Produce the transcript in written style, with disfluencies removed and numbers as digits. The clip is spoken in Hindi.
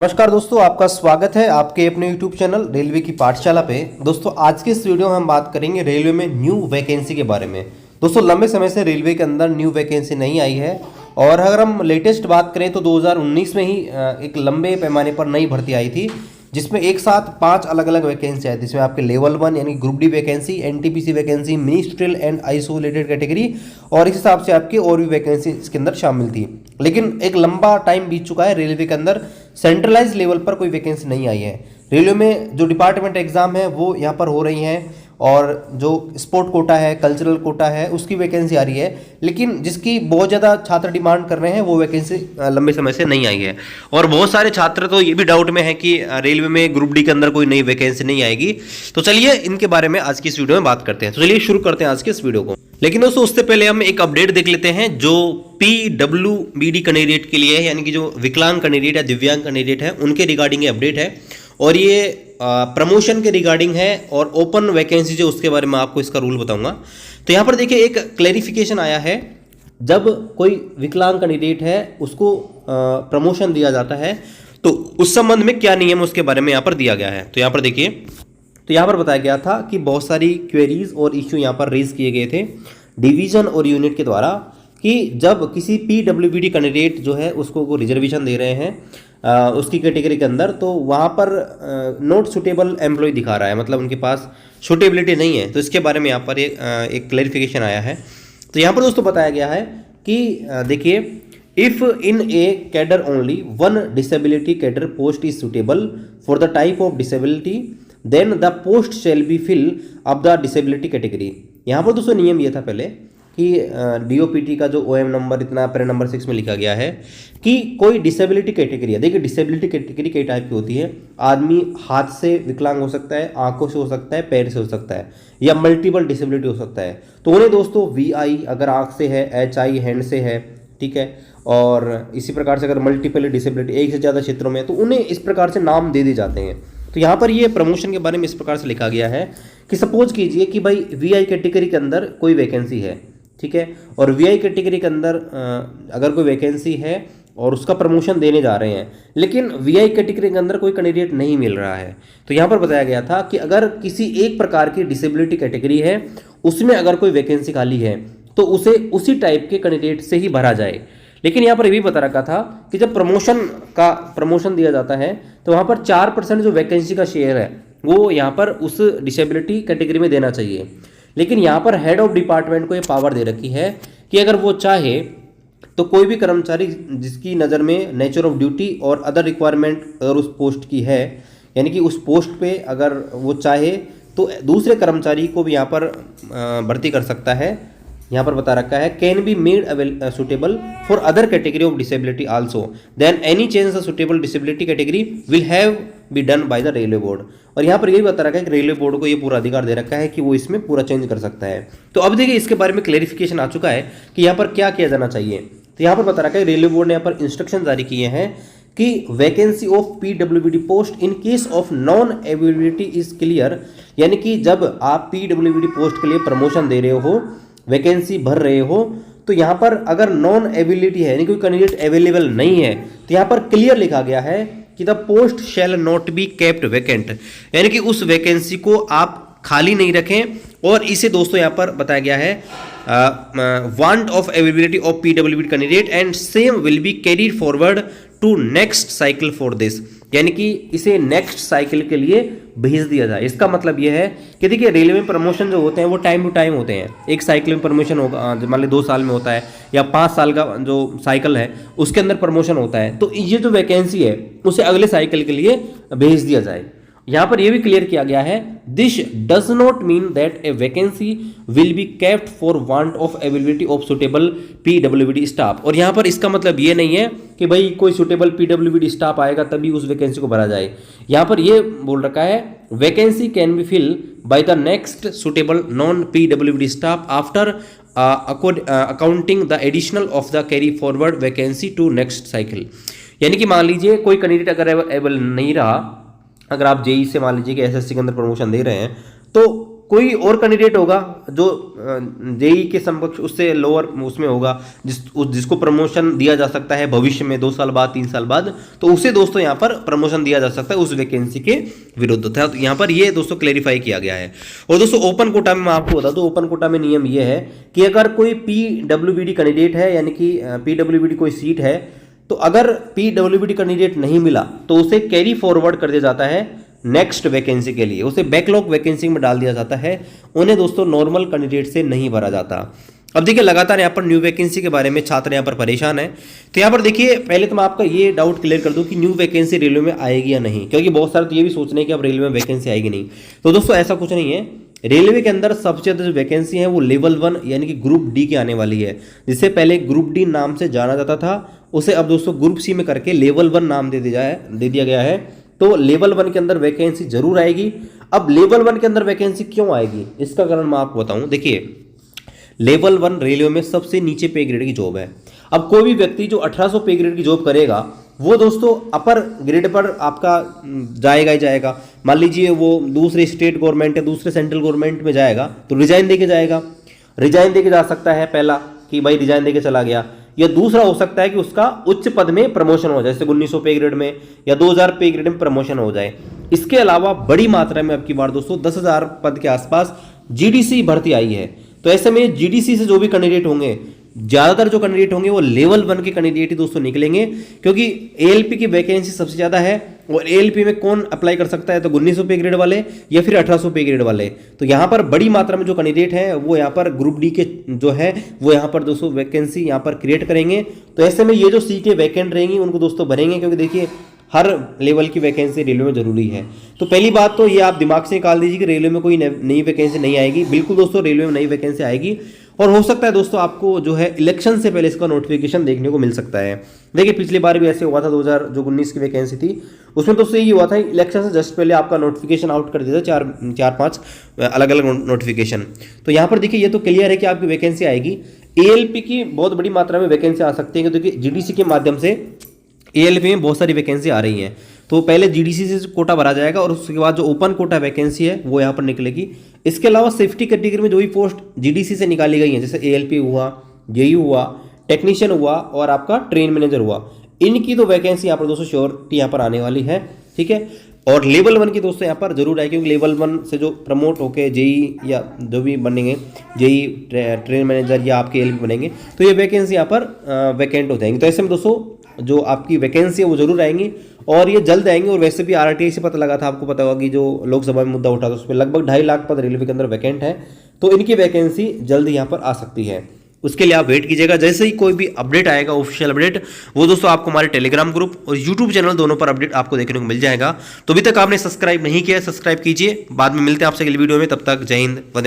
नमस्कार दोस्तों, आपका स्वागत है आपके अपने YouTube चैनल रेलवे की पाठशाला पे। दोस्तों आज के इस वीडियो में हम बात करेंगे रेलवे में न्यू वैकेंसी के बारे में। दोस्तों लंबे समय से रेलवे के अंदर न्यू वैकेंसी नहीं आई है और अगर हम लेटेस्ट बात करें तो 2019 में ही एक लंबे पैमाने पर नई भर्ती आई थी जिसमें एक साथ 5 अलग अलग वैकेंसी आई थी। जिसमें आपके लेवल 1 यानी group D vacancy, NTPC vacancy, ministerial and isolated category और इस हिसाब से आपकी और भी वैकेंसी इसके अंदर शामिल थी। लेकिन एक लंबा टाइम बीत चुका है, रेलवे के अंदर सेंट्रलाइज लेवल पर कोई वैकेंसी नहीं आई है। रेलवे में जो डिपार्टमेंट एग्जाम है वो यहाँ पर हो रही हैं और जो स्पोर्ट कोटा है, कल्चरल कोटा है, उसकी वैकेंसी आ रही है, लेकिन जिसकी बहुत ज़्यादा छात्र डिमांड कर रहे हैं वो वैकेंसी लंबे समय से नहीं आई है। और बहुत सारे छात्र तो ये भी डाउट में है कि रेलवे में ग्रुप डी के अंदर कोई नई वैकेंसी नहीं आएगी। तो चलिए इनके बारे में आज की इस वीडियो में बात करते हैं। तो चलिए शुरू करते हैं आज के इस वीडियो को। लेकिन दोस्तों उससे पहले हम एक अपडेट देख लेते हैं जो PWBD कैंडिडेट के लिए है, यानी कि जो विकलांग कैंडिडेट या दिव्यांग कैंडिडेट है उनके रिगार्डिंग ये अपडेट है और ये प्रमोशन के रिगार्डिंग है और ओपन वैकेंसी जो उसके बारे में आपको इसका रूल बताऊंगा। तो यहाँ पर देखिए एक क्लैरिफिकेशन आया है, जब कोई विकलांग कैंडिडेट है उसको प्रमोशन दिया जाता है तो उस संबंध में क्या नियम उसके बारे में यहाँ पर दिया गया है। तो यहाँ पर देखिए, तो यहाँ पर बताया गया था कि बहुत सारी क्वेरीज और इश्यू यहाँ पर रेज किए गए थे डिवीजन और यूनिट के द्वारा कि जब किसी PWBD कैंडिडेट जो है उसको वो रिजर्वेशन दे रहे हैं उसकी कैटेगरी के अंदर, तो वहाँ पर नॉट सुटेबल एम्प्लॉय दिखा रहा है, मतलब उनके पास सुटेबिलिटी नहीं है। तो इसके बारे में यहाँ पर एक क्लैरिफिकेशन आया है। तो यहाँ पर दोस्तों बताया गया है कि देखिए, if in a cadre only one disability cadre post is suitable for the type of disability then the post shall be fill of the disability category. यहाँ पर दोस्तों नियम ये था पहले कि DOPT का जो OM नंबर इतना पैरा नंबर 6 में लिखा गया है कि कोई डिसेबिलिटी कैटेगरी है। देखिए डिसेबिलिटी कैटेगरी कई टाइप की होती है। आदमी हाथ से विकलांग हो सकता है, आंखों से हो सकता है, पैर से हो सकता है, या मल्टीपल डिसेबिलिटी हो सकता है। तो उन्हें दोस्तों VI अगर आंख से है, HI हैंड से है, ठीक है, और इसी प्रकार से अगर मल्टीपल डिसेबिलिटी एक से ज़्यादा क्षेत्रों में है तो उन्हें इस प्रकार से नाम दे दिए जाते हैं। तो यहाँ पर ये प्रमोशन के बारे में इस प्रकार से लिखा गया है कि सपोज कीजिए कि भाई VI कैटेगरी के अंदर कोई वैकेंसी है, ठीक है, और VI कैटेगरी के अंदर अगर कोई वैकेंसी है और उसका प्रमोशन देने जा रहे हैं, लेकिन VI कैटेगरी के अंदर कोई कैंडिडेट नहीं मिल रहा है। तो यहाँ पर बताया गया था कि अगर किसी एक प्रकार की डिसेबिलिटी कैटेगरी है उसमें अगर कोई वैकेंसी खाली है तो उसे उसी टाइप के कैंडिडेट से ही भरा जाए। लेकिन यहाँ पर ये भी बता रखा था कि जब प्रमोशन दिया जाता है तो वहाँ पर 4% जो वैकेंसी का शेयर है वो यहाँ पर उस डिसेबिलिटी कैटेगरी में देना चाहिए। लेकिन यहाँ पर हेड ऑफ डिपार्टमेंट को ये पावर दे रखी है कि अगर वो चाहे तो कोई भी कर्मचारी जिसकी नज़र में नेचर ऑफ ड्यूटी और अदर रिक्वायरमेंट अगर उस पोस्ट की है, यानी कि उस पोस्ट पे अगर वो चाहे तो दूसरे कर्मचारी को भी यहाँ पर भर्ती कर सकता है। यहाँ पर बता रखा है can be made suitable for other category of disability also then any change the suitable disability category will have be done by the railway board. और यहाँ पर यही बता रखा है कि रेलवे बोर्ड को ये पूरा अधिकार दे रखा है कि वो इसमें पूरा चेंज कर सकता है। तो अब देखिए इसके बारे में क्लैरिफिकेशन आ चुका है कि यहाँ पर क्या किया जाना चाहिए। तो यहाँ पर बता रखा है रेलवे बोर्ड ने यहाँ पर इंस्ट्रक्शन जारी किए हैं कि vacancy of PWBD post in case of non availability is clear, यानी कि जब आप PWBD पोस्ट के लिए प्रमोशन दे रहे हो, वैकेंसी भर रहे हो, तो यहाँ पर अगर नॉन अवेलेबिलिटी है यानी कोई कैंडिडेट अवेलेबल नहीं है तो यहाँ पर क्लियर लिखा गया है कि the post shall not be kept vacant, यानी कि उस वैकेंसी को आप खाली नहीं रखें। और इसे दोस्तों यहाँ पर बताया गया है want of availability of PWBD candidate and same will be carried forward to next cycle for this, यानी कि इसे नेक्स्ट साइकिल के लिए भेज दिया जाए। इसका मतलब यह है कि देखिए रेलवे में प्रमोशन जो होते हैं वो टाइम टू टाइम होते हैं। एक साइकिल में प्रमोशन होगा, मान लीजिए 2 साल में होता है या 5 साल का जो साइकिल है उसके अंदर प्रमोशन होता है। तो ये जो वैकेंसी है उसे अगले साइकिल के लिए भेज दिया जाए। यहाँ पर यह भी क्लियर किया गया है this does not mean that A vacancy will be kept for want of availability of suitable PWBD staff. और यहाँ पर इसका मतलब ये नहीं है कि भाई कोई सुटेबल PWBD स्टाफ आएगा तभी उस वैकेंसी को भरा जाए। यहाँ पर ये बोल रखा है vacancy can be fill by the next suitable non PWBD staff after accounting the additional of the carry forward vacancy to next cycle. यानी कि मान लीजिए कोई कैंडिडेट अगर अवेलेबल नहीं रहा, अगर आप JEE से मान लीजिए कि SSC के अंदर प्रमोशन दे रहे हैं तो कोई और कैंडिडेट होगा जो जेई के समकक्ष उससे लोअर उसमें होगा, जिसको प्रमोशन दिया जा सकता है भविष्य में 2 साल बाद 3 साल बाद, तो उसे दोस्तों यहाँ पर प्रमोशन दिया जा सकता है उस वैकेंसी के विरुद्ध था। तो यहाँ पर ये दोस्तों क्लेरिफाई किया गया है। और दोस्तों ओपन कोटा में मैं आपको बता दूं, ओपन कोटा में नियम ये है कि अगर कोई पीडब्ल्यूबीडी कैंडिडेट है, यानी कि पीडब्ल्यूबीडी कोई सीट है, तो अगर पीडब्ल्यूबीडी कैंडिडेट नहीं मिला तो उसे कैरी फॉरवर्ड कर दिया जाता है नेक्स्ट वैकेंसी के लिए, उसे बैकलॉग वैकेंसी में डाल दिया जाता है, उन्हें दोस्तों नॉर्मल कैंडिडेट से नहीं भरा जाता। अब देखिए लगातार यहाँ पर न्यू वैकेंसी के बारे में छात्र यहाँ पर परेशान है। तो यहाँ पर देखिए पहले तो मैं आपका ये डाउट क्लियर कर दूं कि न्यू वैकेंसी रेलवे में आएगी या नहीं, क्योंकि बहुत सारे तो ये भी सोच रहे हैं कि अब रेलवे में वैकेंसी आएगी नहीं। तो दोस्तों ऐसा कुछ नहीं है, रेलवे के अंदर सबसे ज़्यादा जो वैकेंसी है वो लेवल 1 यानी कि ग्रुप डी की आने वाली है। जिससे पहले ग्रुप डी नाम से जाना जाता था, उसे अब दोस्तों ग्रुप सी में करके लेवल 1 नाम दे दिया गया है। तो लेवल 1 के अंदर वैकेंसी जरूर आएगी। अब लेवल 1 के अंदर वैकेंसी क्यों आएगी, इसका कारण मैं आपको बताऊं। देखिए लेवल 1 रेलवे में सबसे नीचे पे ग्रेड की जॉब है। अब कोई भी व्यक्ति जो 1800 पे ग्रेड की जॉब करेगा वो दोस्तों अपर ग्रेड पर आपका जाएगा ही जाएगा। मान लीजिए वो दूसरे स्टेट गवर्नमेंट या दूसरे सेंट्रल गवर्नमेंट में जाएगा तो रिजाइन देके जाएगा, रिजाइन देके जा सकता है पहला कि भाई रिजाइन देके चला गया, या दूसरा हो सकता है कि उसका उच्च पद में प्रमोशन हो जाए, जैसे 1900 पे ग्रेड में या 2000 पे ग्रेड में प्रमोशन हो जाए। इसके अलावा बड़ी मात्रा में अब की बार दोस्तों 10,000 पद के आसपास जीडीसी भर्ती आई है। तो ऐसे में जीडीसी से जो भी कैंडिडेट होंगे, ज्यादातर जो कैंडिडेट होंगे वो लेवल 1 के कैंडिडेट ही दोस्तों निकलेंगे, क्योंकि एएलपी की वैकेंसी सबसे ज्यादा है। और एएलपी में कौन अप्लाई कर सकता है, तो 1900 पे ग्रेड वाले या फिर 1800 पे ग्रेड वाले। तो यहाँ पर बड़ी मात्रा में जो कैंडिडेट हैं वो यहाँ पर ग्रुप डी के जो है वो यहाँ पर दोस्तों वैकेंसी यहाँ पर क्रिएट करेंगे। तो ऐसे में ये जो सीटें वैकेंट रहेंगी उनको दोस्तों भरेंगे, क्योंकि देखिए हर लेवल की वैकेंसी रेलवे में जरूरी है। तो पहली बात तो ये आप दिमाग से निकाल दीजिए कि रेलवे में कोई नई वैकेंसी नहीं आएगी। बिल्कुल दोस्तों रेलवे में नई वैकेंसी आएगी, और हो सकता है दोस्तों आपको जो है इलेक्शन से पहले इसका नोटिफिकेशन देखने को मिल सकता है। देखिए पिछली बार भी ऐसे हुआ था, 2019 की वैकेंसी थी उसमें तो यही हुआ था, इलेक्शन से जस्ट पहले आपका नोटिफिकेशन आउट कर दिया था, 4-5 अलग अलग नोटिफिकेशन। तो यहाँ पर देखिए ये तो क्लियर है कि आपकी वैकेंसी आएगी। एएलपी की बहुत बड़ी मात्रा में वैकेंसी आ सकती है, क्योंकि जीडीसी के माध्यम से एएलपी में बहुत सारी वैकेंसी आ रही हैं। तो पहले जीडीसी से कोटा भरा जाएगा और उसके बाद जो ओपन कोटा वैकेंसी है वो यहाँ पर निकलेगी। इसके अलावा सेफ्टी कैटेगरी में जो भी पोस्ट जीडीसी से निकाली गई हैं, जैसे एएलपी हुआ, जेयू हुआ, टेक्नीशियन हुआ और आपका ट्रेन मैनेजर हुआ, इनकी तो वैकेंसी यहाँ पर दोस्तों श्योरिटी यहाँ पर आने वाली है। ठीक है, और लेवल 1 की दोस्तों यहाँ पर जरूर आएगी, क्योंकि लेवल 1 से जो प्रमोट होके जेई या जो भी बनेंगे, जेई ट्रेन मैनेजर या आपके एएलपी बनेंगे, तो ये वैकेंसी यहाँ पर वैकेंट हो जाएंगी। तो ऐसे में दोस्तों जो आपकी वैकेंसी है वो जरूर आएंगी, और ये जल्द आएंगी। और वैसे भी आरटीआई से पता लगा था, आपको पता होगा कि जो लोकसभा में मुद्दा उठा था उस पर लगभग 2.5 लाख पद रेलवे के अंदर वैकेंट है। तो इनकी वैकेंसी जल्द यहाँ पर आ सकती है। उसके लिए आप वेट कीजिएगा, जैसे ही कोई भी अपडेट आएगा ऑफिशियल अपडेट, वो दोस्तों आपको हमारे टेलीग्राम ग्रुप और यूट्यूब चैनल दोनों पर अपडेट आपको देखने को मिल जाएगा। तो अभी तक आपने सब्सक्राइब नहीं किया है, सब्सक्राइब कीजिए। बाद में मिलते हैं आपसे अगली वीडियो में, तब तक जय हिंद, वंदे मातरम।